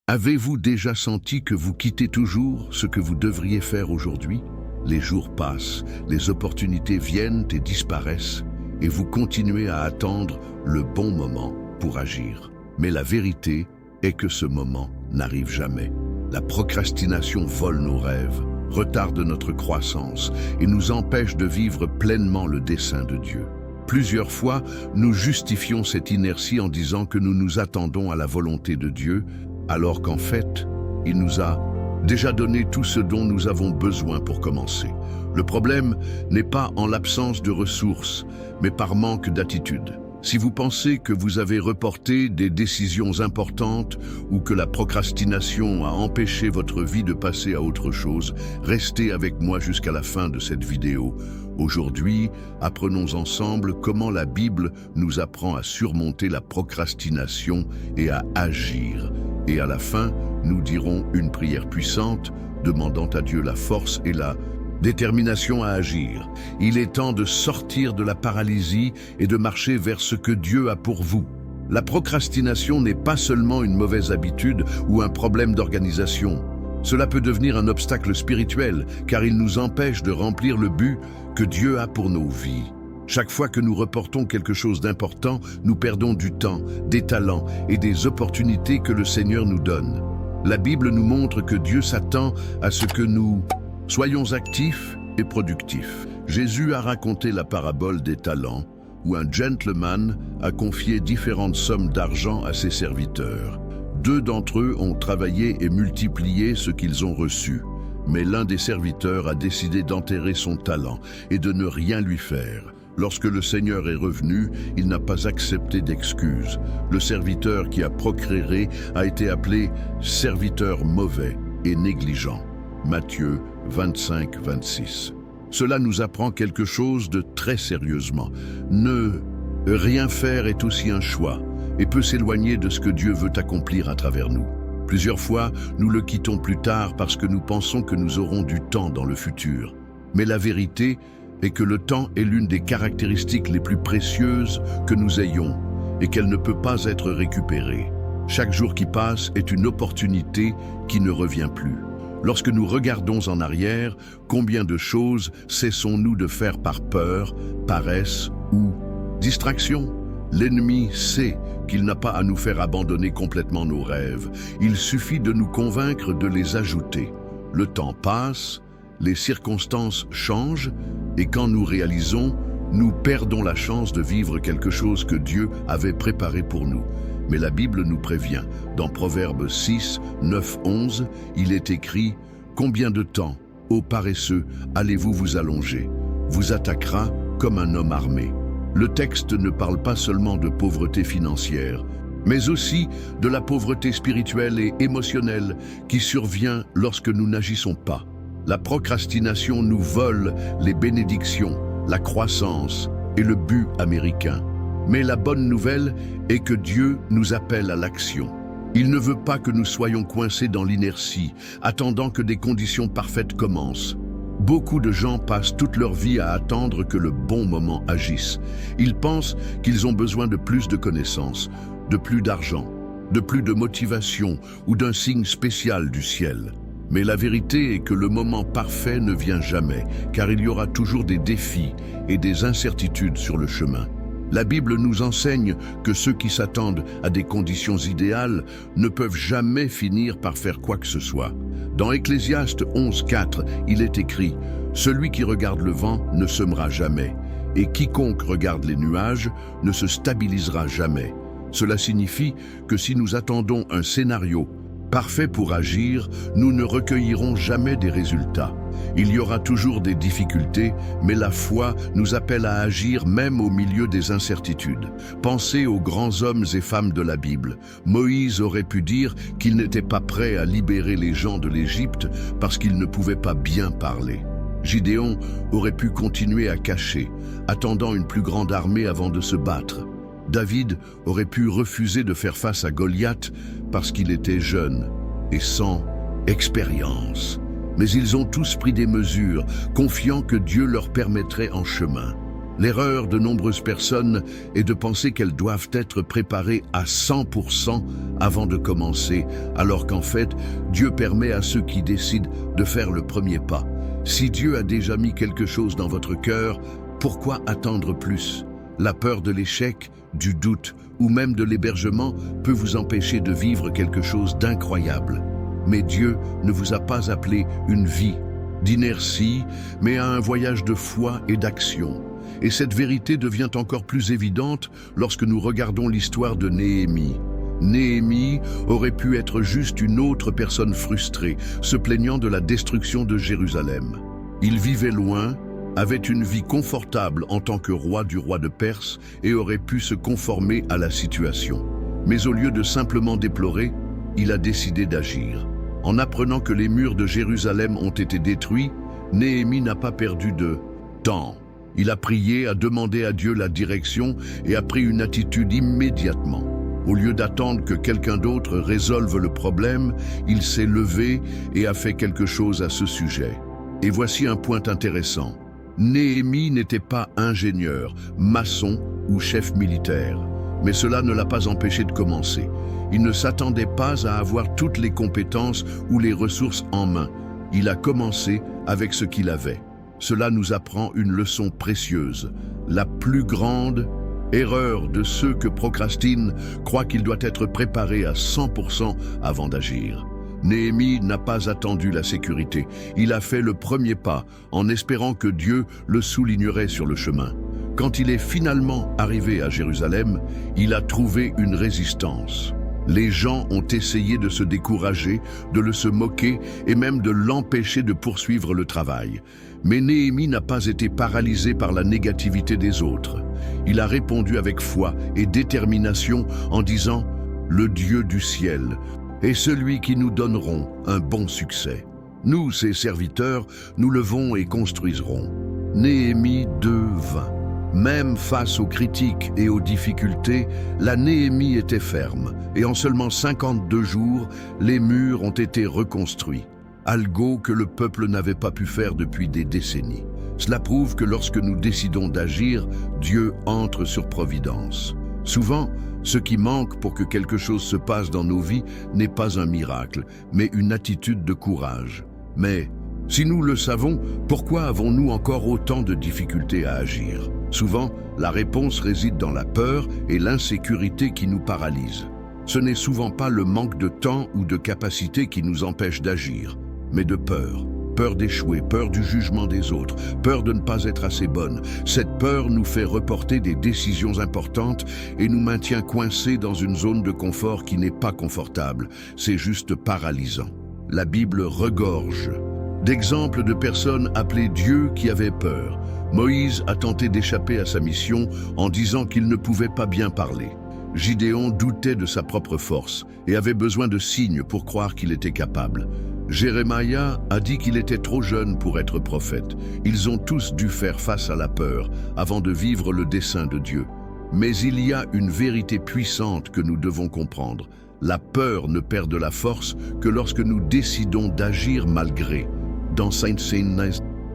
Avez-vous déjà senti que vous quittez toujours ce que vous devriez faire aujourd'hui? Les jours passent, les opportunités viennent et disparaissent, et vous continuez à attendre le bon moment pour agir. Mais la vérité est que ce moment n'arrive jamais. La procrastination vole nos rêves, retarde notre croissance et nous empêche de vivre pleinement le dessein de Dieu. Plusieurs fois, nous justifions cette inertie en disant que nous nous attendons à la volonté de Dieu, alors qu'en fait, il nous a déjà donné tout ce dont nous avons besoin pour commencer. Le problème n'est pas en l'absence de ressources, mais par manque d'attitude. Si vous pensez que vous avez reporté des décisions importantes ou que la procrastination a empêché votre vie de passer à autre chose, restez avec moi jusqu'à la fin de cette vidéo. Aujourd'hui, apprenons ensemble comment la Bible nous apprend à surmonter la procrastination et à agir. Et à la fin, nous dirons une prière puissante, demandant à Dieu la force et la détermination à agir. Il est temps de sortir de la paralysie et de marcher vers ce que Dieu a pour vous. La procrastination n'est pas seulement une mauvaise habitude ou un problème d'organisation. Cela peut devenir un obstacle spirituel, car il nous empêche de remplir le but que Dieu a pour nos vies. Chaque fois que nous reportons quelque chose d'important, nous perdons du temps, des talents et des opportunités que le Seigneur nous donne. La Bible nous montre que Dieu s'attend à ce que nous soyons actifs et productifs. Jésus a raconté la parabole des talents, où un gentleman a confié différentes sommes d'argent à ses serviteurs. 2 d'entre eux ont travaillé et multiplié ce qu'ils ont reçu, mais l'un des serviteurs a décidé d'enterrer son talent et de ne rien lui faire. Lorsque le Seigneur est revenu, il n'a pas accepté d'excuses. Le serviteur qui a procréé a été appelé serviteur mauvais et négligent. Matthieu 25-26. Cela nous apprend quelque chose de très sérieusement. Ne rien faire est aussi un choix et peut s'éloigner de ce que Dieu veut accomplir à travers nous. Plusieurs fois, nous le quittons plus tard parce que nous pensons que nous aurons du temps dans le futur. Mais la vérité est que le temps est l'une des caractéristiques les plus précieuses que nous ayons et qu'elle ne peut pas être récupérée. Chaque jour qui passe est une opportunité qui ne revient plus. Lorsque nous regardons en arrière, combien de choses cessons-nous de faire par peur, paresse ou distraction? L'ennemi sait qu'il n'a pas à nous faire abandonner complètement nos rêves. Il suffit de nous convaincre de les ajouter. Le temps passe, les circonstances changent, et quand nous réalisons, nous perdons la chance de vivre quelque chose que Dieu avait préparé pour nous. Mais la Bible nous prévient. Dans Proverbes 6, 9, 11, il est écrit « Combien de temps, ô paresseux, allez-vous vous allonger? Vous attaquera comme un homme armé. » Le texte ne parle pas seulement de pauvreté financière, mais aussi de la pauvreté spirituelle et émotionnelle qui survient lorsque nous n'agissons pas. La procrastination nous vole les bénédictions, la croissance et le but américain. Mais la bonne nouvelle est que Dieu nous appelle à l'action. Il ne veut pas que nous soyons coincés dans l'inertie, attendant que des conditions parfaites commencent. Beaucoup de gens passent toute leur vie à attendre que le bon moment agisse. Ils pensent qu'ils ont besoin de plus de connaissances, de plus d'argent, de plus de motivation ou d'un signe spécial du ciel. Mais la vérité est que le moment parfait ne vient jamais, car il y aura toujours des défis et des incertitudes sur le chemin. La Bible nous enseigne que ceux qui s'attendent à des conditions idéales ne peuvent jamais finir par faire quoi que ce soit. Dans Ecclésiaste 11.4, il est écrit « Celui qui regarde le vent ne semera jamais, et quiconque regarde les nuages ne se stabilisera jamais. » Cela signifie que si nous attendons un scénario parfait pour agir, nous ne recueillirons jamais des résultats. Il y aura toujours des difficultés, mais la foi nous appelle à agir même au milieu des incertitudes. Pensez aux grands hommes et femmes de la Bible. Moïse aurait pu dire qu'il n'était pas prêt à libérer les gens de l'Égypte parce qu'il ne pouvait pas bien parler. Gideon aurait pu continuer à cacher, attendant une plus grande armée avant de se battre. David aurait pu refuser de faire face à Goliath parce qu'il était jeune et sans expérience. Mais ils ont tous pris des mesures, confiant que Dieu leur permettrait en chemin. L'erreur de nombreuses personnes est de penser qu'elles doivent être préparées à 100% avant de commencer, alors qu'en fait, Dieu permet à ceux qui décident de faire le premier pas. Si Dieu a déjà mis quelque chose dans votre cœur, pourquoi attendre plus? La peur de l'échec, du doute ou même de l'hébergement peut vous empêcher de vivre quelque chose d'incroyable. Mais Dieu ne vous a pas appelé une vie d'inertie, mais à un voyage de foi et d'action. Et cette vérité devient encore plus évidente lorsque nous regardons l'histoire de Néhémie. Néhémie aurait pu être juste une autre personne frustrée, se plaignant de la destruction de Jérusalem. Il vivait loin, avait une vie confortable en tant que roi du roi de Perse et aurait pu se conformer à la situation. Mais au lieu de simplement déplorer, il a décidé d'agir. En apprenant que les murs de Jérusalem ont été détruits, Néhémie n'a pas perdu de temps. Il a prié, a demandé à Dieu la direction et a pris une attitude immédiatement. Au lieu d'attendre que quelqu'un d'autre résolve le problème, il s'est levé et a fait quelque chose à ce sujet. Et voici un point intéressant. Néhémie n'était pas ingénieur, maçon ou chef militaire. Mais cela ne l'a pas empêché de commencer. Il ne s'attendait pas à avoir toutes les compétences ou les ressources en main. Il a commencé avec ce qu'il avait. Cela nous apprend une leçon précieuse. La plus grande erreur de ceux que procrastinent croient qu'il doit être préparé à 100% avant d'agir. Néhémie n'a pas attendu la sécurité. Il a fait le premier pas en espérant que Dieu le soulignerait sur le chemin. Quand il est finalement arrivé à Jérusalem, il a trouvé une résistance. Les gens ont essayé de se décourager, de se moquer et même de l'empêcher de poursuivre le travail. Mais Néhémie n'a pas été paralysé par la négativité des autres. Il a répondu avec foi et détermination en disant « Le Dieu du ciel est celui qui nous donneront un bon succès. Nous, ses serviteurs, nous levons et construiserons. » Néhémie 2:20. Même face aux critiques et aux difficultés, la Néhémie était ferme, et en seulement 52 jours, les murs ont été reconstruits. Algo que le peuple n'avait pas pu faire depuis des décennies. Cela prouve que lorsque nous décidons d'agir, Dieu entre sur providence. Souvent, ce qui manque pour que quelque chose se passe dans nos vies n'est pas un miracle, mais une attitude de courage. Mais si nous le savons, pourquoi avons-nous encore autant de difficultés à agir? Souvent, la réponse réside dans la peur et l'insécurité qui nous paralysent. Ce n'est souvent pas le manque de temps ou de capacité qui nous empêche d'agir, mais de peur. Peur d'échouer, peur du jugement des autres, peur de ne pas être assez bonne. Cette peur nous fait reporter des décisions importantes et nous maintient coincés dans une zone de confort qui n'est pas confortable. C'est juste paralysant. La Bible regorge d'exemples de personnes appelées Dieu qui avaient peur. Moïse a tenté d'échapper à sa mission en disant qu'il ne pouvait pas bien parler. Gidéon doutait de sa propre force et avait besoin de signes pour croire qu'il était capable. Jérémia a dit qu'il était trop jeune pour être prophète. Ils ont tous dû faire face à la peur avant de vivre le dessein de Dieu. Mais il y a une vérité puissante que nous devons comprendre. La peur ne perd de la force que lorsque nous décidons d'agir malgré. Dans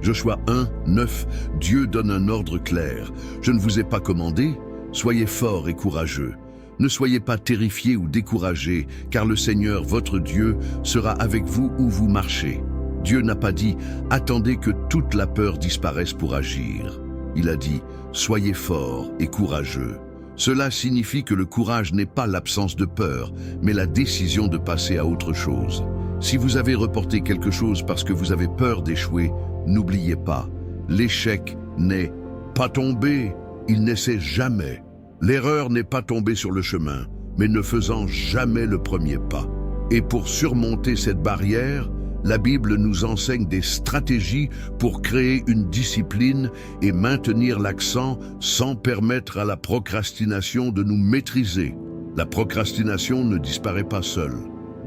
Joshua 1:9, Dieu donne un ordre clair. « Je ne vous ai pas commandé, soyez forts et courageux. Ne soyez pas terrifiés ou découragés, car le Seigneur, votre Dieu, sera avec vous où vous marchez. » Dieu n'a pas dit « Attendez que toute la peur disparaisse pour agir. » Il a dit « Soyez forts et courageux. » Cela signifie que le courage n'est pas l'absence de peur, mais la décision de passer à autre chose. Si vous avez reporté quelque chose parce que vous avez peur d'échouer, n'oubliez pas, l'échec n'est pas tombé, il n'essaie jamais. L'erreur n'est pas tombée sur le chemin, mais ne faisant jamais le premier pas. Et pour surmonter cette barrière, la Bible nous enseigne des stratégies pour créer une discipline et maintenir l'accent sans permettre à la procrastination de nous maîtriser. La procrastination ne disparaît pas seule.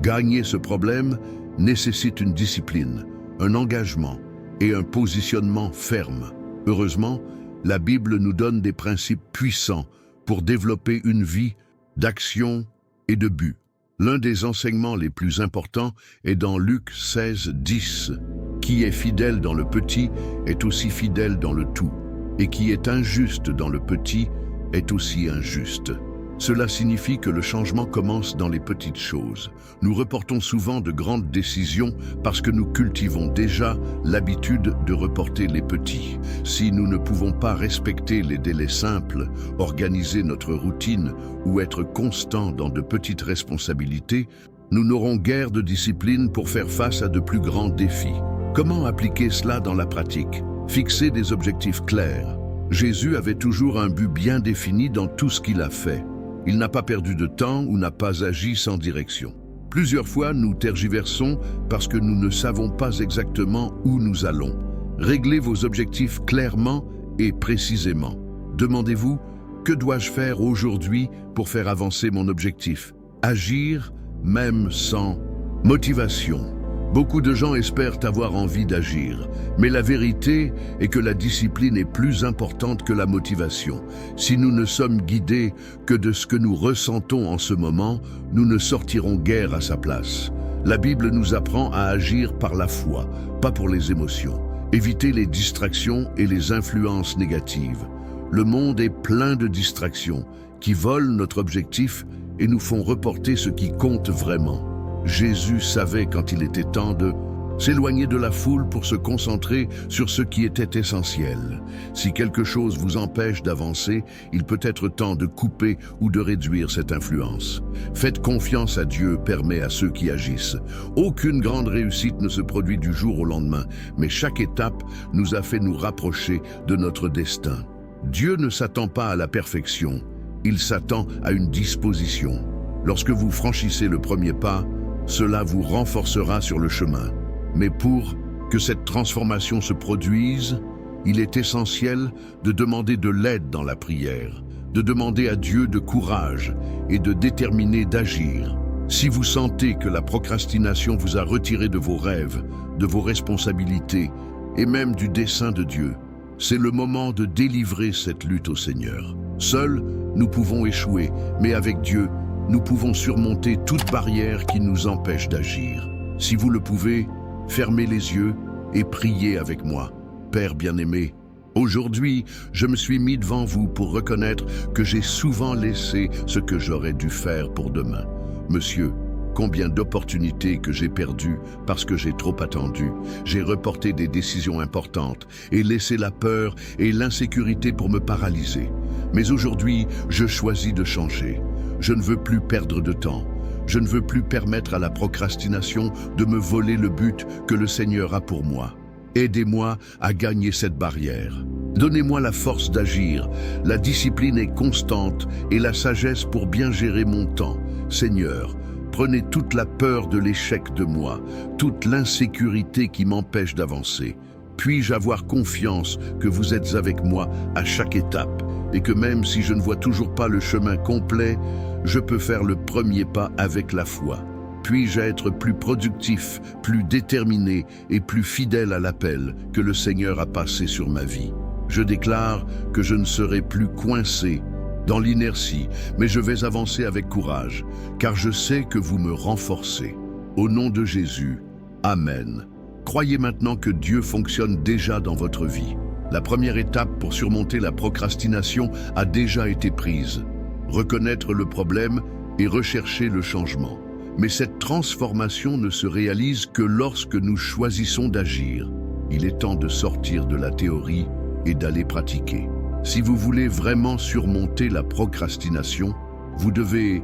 Gagner ce problème nécessite une discipline, un engagement et un positionnement ferme. Heureusement, la Bible nous donne des principes puissants pour développer une vie d'action et de but. L'un des enseignements les plus importants est dans Luc 16:10. « Qui est fidèle dans le petit est aussi fidèle dans le tout. » et qui est injuste dans le petit est aussi injuste. Cela signifie que le changement commence dans les petites choses. Nous reportons souvent de grandes décisions parce que nous cultivons déjà l'habitude de reporter les petits. Si nous ne pouvons pas respecter les délais simples, organiser notre routine ou être constants dans de petites responsabilités, nous n'aurons guère de discipline pour faire face à de plus grands défis. Comment appliquer cela dans la pratique? Fixer des objectifs clairs. Jésus avait toujours un but bien défini dans tout ce qu'il a fait. Il n'a pas perdu de temps ou n'a pas agi sans direction. Plusieurs fois, nous tergiversons parce que nous ne savons pas exactement où nous allons. Réglez vos objectifs clairement et précisément. Demandez-vous, que dois-je faire aujourd'hui pour faire avancer mon objectif? Agir, même sans motivation. Beaucoup de gens espèrent avoir envie d'agir, mais la vérité est que la discipline est plus importante que la motivation. Si nous ne sommes guidés que de ce que nous ressentons en ce moment, nous ne sortirons guère à sa place. La Bible nous apprend à agir par la foi, pas pour les émotions. Évitez les distractions et les influences négatives. Le monde est plein de distractions qui volent notre objectif et nous font reporter ce qui compte vraiment. Jésus savait quand il était temps de s'éloigner de la foule pour se concentrer sur ce qui était essentiel. Si quelque chose vous empêche d'avancer, il peut être temps de couper ou de réduire cette influence. Faites confiance à Dieu permet à ceux qui agissent. Aucune grande réussite ne se produit du jour au lendemain, mais chaque étape nous a fait nous rapprocher de notre destin. Dieu ne s'attend pas à la perfection, il s'attend à une disposition. Lorsque vous franchissez le premier pas, cela vous renforcera sur le chemin. Mais pour que cette transformation se produise, il est essentiel de demander de l'aide dans la prière, de demander à Dieu de courage et de déterminer d'agir. Si vous sentez que la procrastination vous a retiré de vos rêves, de vos responsabilités et même du dessein de Dieu, c'est le moment de délivrer cette lutte au Seigneur. Seuls, nous pouvons échouer, mais avec Dieu, nous pouvons surmonter toute barrière qui nous empêche d'agir. Si vous le pouvez, fermez les yeux et priez avec moi. Père bien-aimé, aujourd'hui, je me suis mis devant vous pour reconnaître que j'ai souvent laissé ce que j'aurais dû faire pour demain. Monsieur, combien d'opportunités que j'ai perdues parce que j'ai trop attendu. J'ai reporté des décisions importantes et laissé la peur et l'insécurité pour me paralyser. Mais aujourd'hui, je choisis de changer. Je ne veux plus perdre de temps. Je ne veux plus permettre à la procrastination de me voler le but que le Seigneur a pour moi. Aidez-moi à gagner cette barrière. Donnez-moi la force d'agir, la discipline est constante et la sagesse pour bien gérer mon temps. Seigneur, prenez toute la peur de l'échec de moi, toute l'insécurité qui m'empêche d'avancer. Puis-je avoir confiance que vous êtes avec moi à chaque étape et que même si je ne vois toujours pas le chemin complet, je peux faire le premier pas avec la foi. Puis-je être plus productif, plus déterminé et plus fidèle à l'appel que le Seigneur a passé sur ma vie. Je déclare que je ne serai plus coincé dans l'inertie, mais je vais avancer avec courage, car je sais que vous me renforcez. Au nom de Jésus, Amen. Croyez maintenant que Dieu fonctionne déjà dans votre vie. La première étape pour surmonter la procrastination a déjà été prise. Reconnaître le problème et rechercher le changement. Mais cette transformation ne se réalise que lorsque nous choisissons d'agir. Il est temps de sortir de la théorie et d'aller pratiquer. Si vous voulez vraiment surmonter la procrastination, vous devez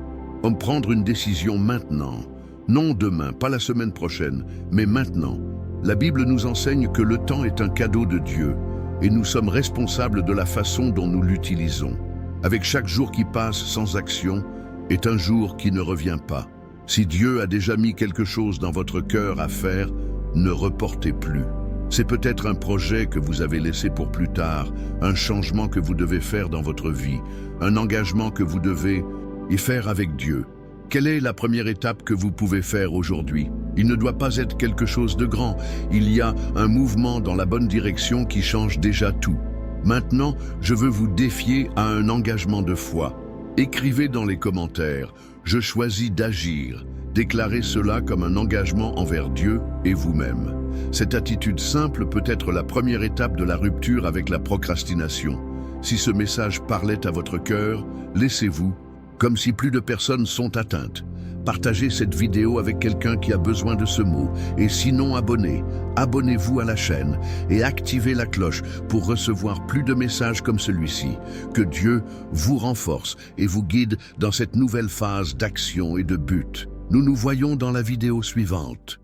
prendre une décision maintenant. Non demain, pas la semaine prochaine, mais maintenant. La Bible nous enseigne que le temps est un cadeau de Dieu et nous sommes responsables de la façon dont nous l'utilisons. Avec chaque jour qui passe sans action est un jour qui ne revient pas. Si Dieu a déjà mis quelque chose dans votre cœur à faire, ne reportez plus. C'est peut-être un projet que vous avez laissé pour plus tard, un changement que vous devez faire dans votre vie, un engagement que vous devez y faire avec Dieu. Quelle est la première étape que vous pouvez faire aujourd'hui? Il ne doit pas être quelque chose de grand. Il y a un mouvement dans la bonne direction qui change déjà tout. Maintenant, je veux vous défier à un engagement de foi. Écrivez dans les commentaires « Je choisis d'agir ». Déclarez cela comme un engagement envers Dieu et vous-même. Cette attitude simple peut être la première étape de la rupture avec la procrastination. Si ce message parlait à votre cœur, laissez-vous, comme si plus de personnes sont atteintes. Partagez cette vidéo avec quelqu'un qui a besoin de ce mot. Et sinon, abonnez-vous à la chaîne et activez la cloche pour recevoir plus de messages comme celui-ci. Que Dieu vous renforce et vous guide dans cette nouvelle phase d'action et de but. Nous nous voyons dans la vidéo suivante.